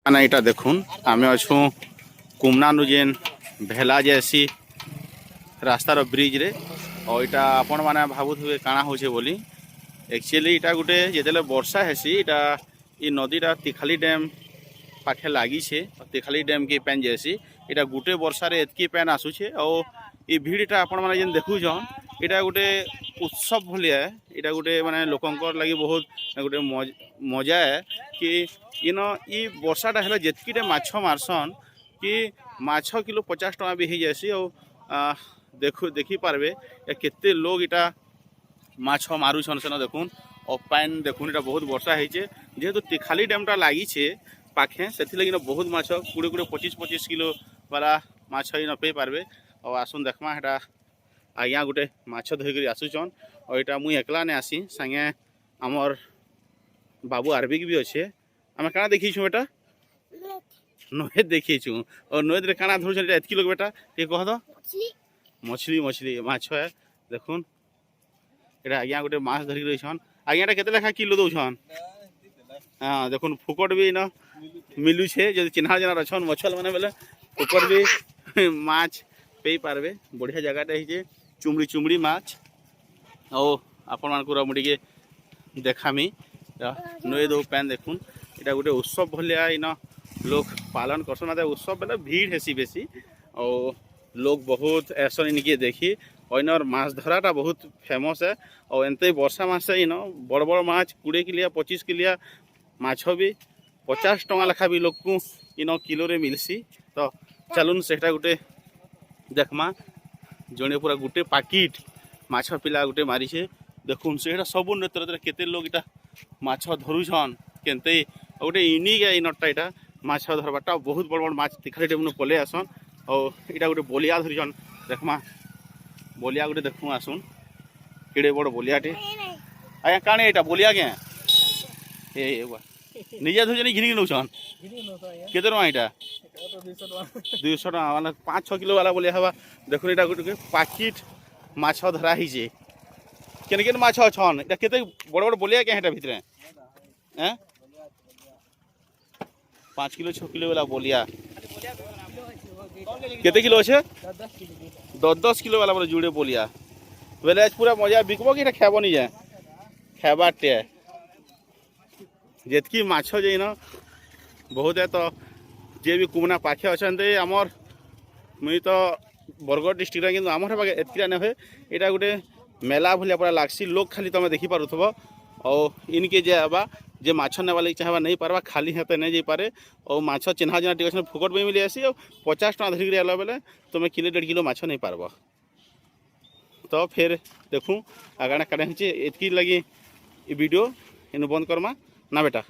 ना इटा देखुन आम अच्छू कुमनानु जेन भेला जैसी रास्तार ब्रिज रे और इटा आपण मैंने भावुवे काଣା होचे बोली एक्चुअली इटा गोटे जिते वर्षा हेसी इटा इ नदीटा तिखाली डैम पाखे लगी छे तिखाली डैम के पैन जैसी इटा गोटे वर्षा रे एतकी पैन आसुछे और ये भीड़टा आपण मैंने जेन देखुछन इटा गोटे उत्सव भलिया इटा गोटे माने लोकंकर लगी बहुत गोटे मजा है कि इन इ वर्षाटा हेले जेतकीटे माछ मारसन कि माछ किलो 50 टका भी हो जासी और देखी पारबे केते लोग इटा माछ मारुछन सेन देखुन और पान देखुन इटा बहुत वर्षा होइछे जेहेतु तिखाली डैमटा लगी छे पाखे सेथि लगी बहुत माछ 20-25 किलो वाला माछ इन पे पारबे और आसुन देखमा हेटा आज्ञा गोटे माछ धरिक आसुचन और इटा मुई एकला ने आसी संगे आमर बाबू आरबिक भी अच्छे आम क्या देखीछू बेटा नोहेद देखीछू और नोहेद रे काना धरुछन एतकी लोग बेटा ये कह दो मछली मछली माछ है देखुन एटा आज्ञा गोटे माछ धरिक रहीछन आज्ञा केते लेखा किलो दउछन हाँ देखुन फुकट भी न मिलू छे जदि चिन्हा जना रछन मछल माने बेले फुकट भी माछ पे पारबे बढ़िया जगह है चुमड़ी चुमड़ी माछ और आपण मानकर मुझे देखामी नई दो पैन देखुन इटा गोटे उत्सव भलिया इन लोग पालन करसन मतलब उत्सव बेले भीड़ हेसी बेसी और लोग बहुत ऐसा इनके देखी और इनर माछ धराटा बहुत फेमस है और एनते वर्षा मास इन बड़ बड़ माछ 20 किलिया 25 किलिया माछ भी 50 टका लेखा भी लोग को इन किलो रे मिलसी तो चलुन सेटा गोटे देखमा जड़े पूरा गोटे पाकिट माछ पिला गोटे मारी छे देखुन से सब नृत्य केते लोग इटा माछ धरुछन केनते गोटे यूनिक है इनटा इटा माछ धरबाटा बहुत बड़ बड़ माछ तिखाली डेम पले आसन और इटा गोटे बोलिया धरिछन देखमा बोलिया गोटे देखु आसुन केड़े बड़ बोलियाटे आया काणे इटा बोलिया के ए निजे धुजनी घिनी नउछन केते टका इटा 200 टका वाला 5-6 किलो वाला बोलिया हवा देखुन इटा गोटे पाकिट माछ धरा हिजे केन केन माछ अछन इटा केते बड़ बड़ बोलिया के हेटा भितरे हैं 5 किलो 6 किलो वाला बोलिया केते किलो अच्छे 10 किलो वाला बोले जुड़े बोलिया बोले आज पूरा मजा बिकबो कि खेबो नहीं जाए खेबाटे जेतकी माछ जे न बहुत है तो जे भी कुमना पाखे अच्छे आमर मुई तो बरगढ़ डिस्ट्रिक्ट कि आमर एतकीटा नहीं हुए यहाँ गोटे मेला भलिया पूरा लागसी लोग खाली तुम देखी पारुथब और इनके जावा जे माछ नेवा लगी चाहवा नहीं पारबा खाली हाथे नहीं जापे और माछ चिन्हा जना टी फुकट भी मिली आसी और 50 टका धरिक आला बेले तुम किलो 1.5 किलो माछ नहीं पारब तो फिर देखूँ आगाड़ा काड़े एतकी लगी वीडियो इन बंद करमा ना बेटा।